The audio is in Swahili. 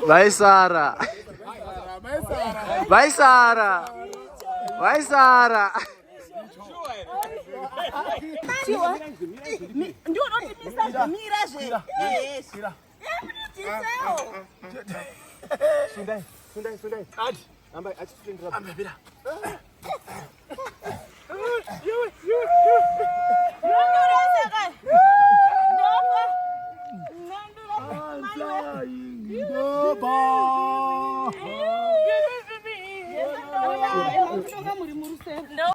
Vai Sara. Vai Sara. Vai Sara. Ndio unatimiza mira je. Yes. Sundai. Hadi. Ambaye achitendera. Ambaye bila. Ndio